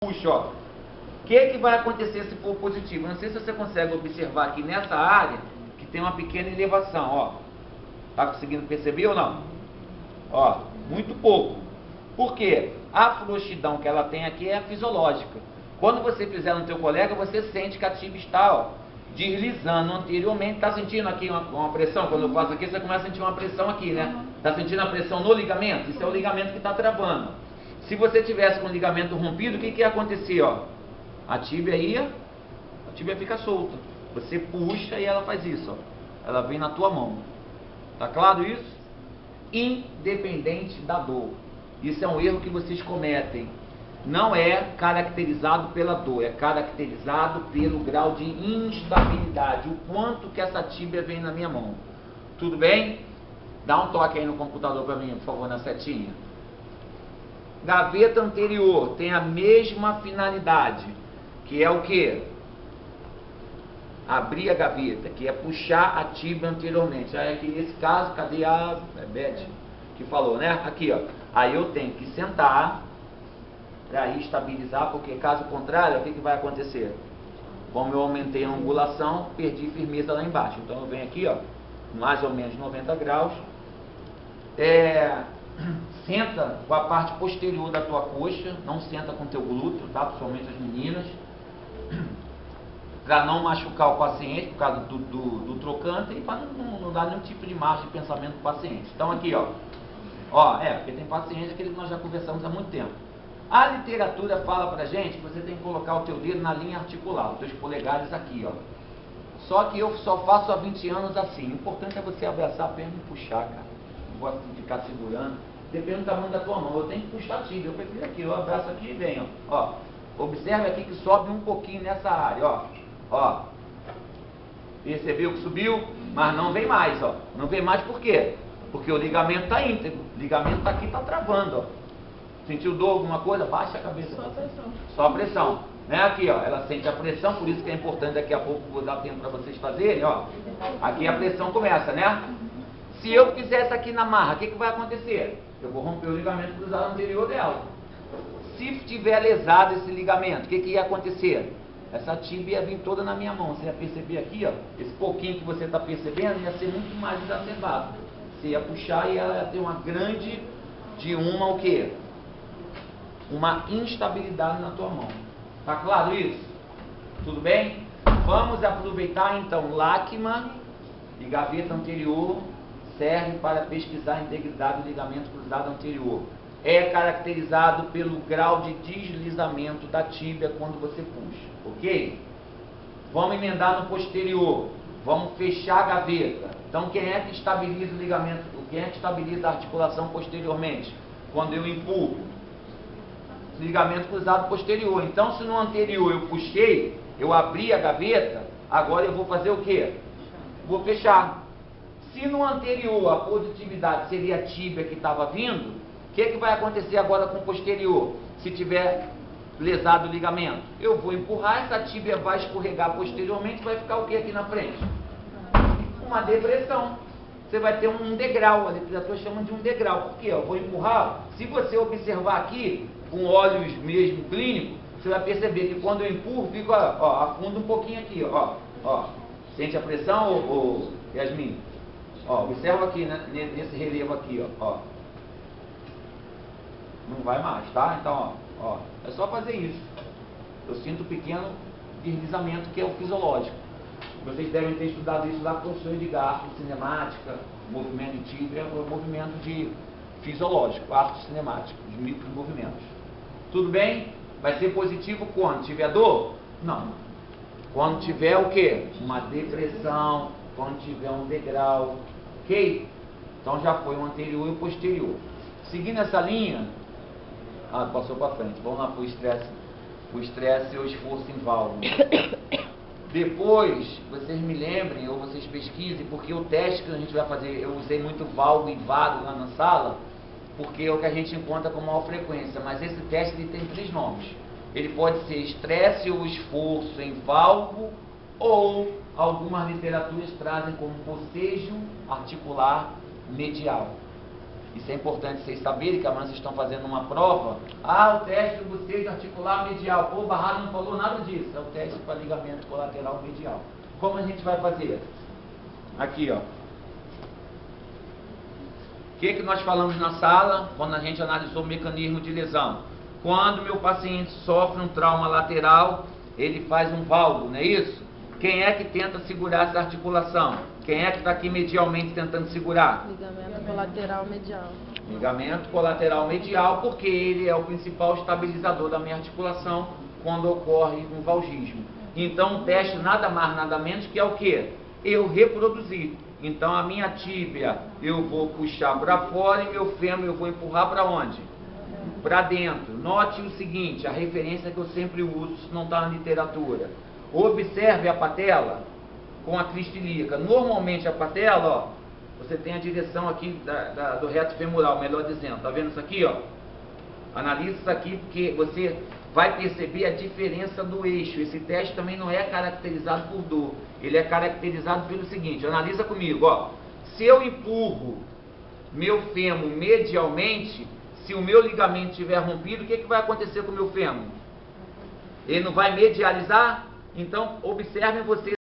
puxo, ó. O que vai acontecer se for positivo? Não sei se você consegue observar aqui nessa área que tem uma pequena elevação, ó. Tá conseguindo perceber ou não? Ó, muito pouco. Por quê? A frouxidão que ela tem aqui é a fisiológica. Quando você fizer no teu colega, você sente que a tibia está, ó, deslizando anteriormente. Tá sentindo aqui uma pressão? Quando eu faço aqui, você começa a sentir uma pressão aqui, né? Tá sentindo a pressão no ligamento? Isso é o ligamento que está travando. Se você tivesse com o ligamento rompido, o que ia acontecer, ó? A tibia fica solta. Você puxa e ela faz isso, ó. Ela vem na tua mão. Tá claro isso? Independente da dor. Isso é um erro que vocês cometem. Não é caracterizado pela dor, é caracterizado pelo grau de instabilidade, o quanto que essa tíbia vem na minha mão. Tudo bem? Dá um toque aí no computador para mim, por favor, na setinha. Gaveta anterior tem a mesma finalidade, que é o quê? Abrir a gaveta, que é puxar a tíbia anteriormente. Aí aqui nesse caso, cadê a Beth que falou, né? Aqui, ó. Aí eu tenho que sentar para estabilizar, porque caso contrário, o que vai acontecer? Como eu aumentei a angulação, perdi firmeza lá embaixo. Então eu venho aqui, ó, mais ou menos 90 graus. Senta com a parte posterior da tua coxa, não senta com o teu glúteo, tá? Principalmente as meninas. Para não machucar o paciente por causa do trocante e para não dar nenhum tipo de margem de pensamento para o paciente. Então aqui, ó. Porque tem paciente que nós já conversamos há muito tempo. A literatura fala pra gente que você tem que colocar o teu dedo na linha articular, os teus polegares aqui, ó. Só que eu só faço há 20 anos assim. O importante é você abraçar a perna e puxar, cara. Não gosto de ficar segurando. Depende do tamanho da tua mão. Eu tenho que puxar a tíbia. Eu prefiro aqui, eu abraço aqui e venho, ó. Observe aqui que sobe um pouquinho nessa área, ó. Percebeu que subiu? Mas não vem mais, ó. Não vem mais por quê? Porque o ligamento está íntegro. O ligamento está aqui, está travando, ó. Sentiu dor, alguma coisa? Baixa a cabeça. Só a pressão. Só a pressão. Né? Aqui, ó. Ela sente a pressão, por isso que é importante daqui a pouco, vou dar tempo para vocês fazerem, ó. Aqui a pressão começa, né? Se eu fizesse aqui na marra, o que vai acontecer? Eu vou romper o ligamento cruzado anterior dela. Se tiver lesado esse ligamento, o que ia acontecer? Essa tíbia ia vir toda na minha mão. Você ia perceber aqui, ó. Esse pouquinho que você está percebendo ia ser muito mais exacerbado. Você ia puxar e ela ia ter uma grande o quê? Uma instabilidade na tua mão. Tá claro isso? Tudo bem? Vamos aproveitar então. Lacma e gaveta anterior serve para pesquisar a integridade do ligamento cruzado anterior. É caracterizado pelo grau de deslizamento da tíbia quando você puxa, ok? Vamos emendar no posterior. Vamos fechar a gaveta. Então, quem é que estabiliza o ligamento? Quem é que estabiliza a articulação posteriormente? Quando eu empurro. Ligamento cruzado posterior. Então, se no anterior eu puxei, eu abri a gaveta, agora eu vou fazer o quê? Vou fechar. Se no anterior a positividade seria a tíbia que estava vindo, o que vai acontecer agora com o posterior? Se tiver lesado o ligamento, eu vou empurrar, essa tíbia vai escorregar posteriormente, vai ficar o que aqui na frente? Uma depressão. Você vai ter um degrau, a literatura chama de um degrau. Por quê? Eu vou empurrar. Se você observar aqui, com olhos mesmo clínicos, você vai perceber que quando eu empurro, fica, ó, afunda um pouquinho aqui, ó. Sente a pressão, Yasmin? Ó, observa aqui, né, nesse relevo aqui, ó. Não vai mais, tá? Então, ó, é só fazer isso. Eu sinto um pequeno deslizamento que é o fisiológico. Vocês devem ter estudado isso lá com o professor Edgar, arte cinemática, movimento de tíbia, o movimento de fisiológico, arte cinemática, os micromovimentos. Tudo bem? Vai ser positivo quando? Tiver dor? Não. Quando tiver o quê? Uma depressão, quando tiver um degrau, ok? Então já foi o anterior e o posterior. Seguindo essa linha, passou para frente. Vamos lá para o estresse. O estresse e o esforço em válvula. Depois, vocês me lembrem, ou vocês pesquisem, porque o teste que a gente vai fazer, eu usei muito valgo e vado lá na sala, porque é o que a gente encontra com maior frequência, mas esse teste ele tem 3 nomes. Ele pode ser estresse ou esforço em valgo, ou algumas literaturas trazem como bocejo articular medial. Isso é importante vocês saberem, que amanhã vocês estão fazendo uma prova. Ah, o teste do bocejo articular medial. Pô, o Barrado não falou nada disso. É o teste para ligamento colateral medial. Como a gente vai fazer? Aqui, ó. O que nós falamos na sala, quando a gente analisou o mecanismo de lesão? Quando meu paciente sofre um trauma lateral, ele faz um valgo, não é isso? Quem é que tenta segurar essa articulação? Quem é que está aqui medialmente tentando segurar? Ligamento colateral medial. Ligamento colateral medial, porque ele é o principal estabilizador da minha articulação quando ocorre um valgismo. Então, o teste nada mais, nada menos que é o quê? Eu reproduzir. Então, a minha tíbia eu vou puxar para fora e meu fêmur eu vou empurrar para onde? Para dentro. Note o seguinte, a referência que eu sempre uso, isso não está na literatura. Observe a patela com a crista ilíaca. Normalmente a patela, ó, você tem a direção aqui do reto femoral, melhor dizendo. Tá vendo isso aqui, ó? Analise isso aqui porque você vai perceber a diferença do eixo. Esse teste também não é caracterizado por dor. Ele é caracterizado pelo seguinte, analisa comigo, ó. Se eu empurro meu fêmur medialmente, se o meu ligamento estiver rompido, o que vai acontecer com o meu fêmur? Ele não vai medializar? Então, observem vocês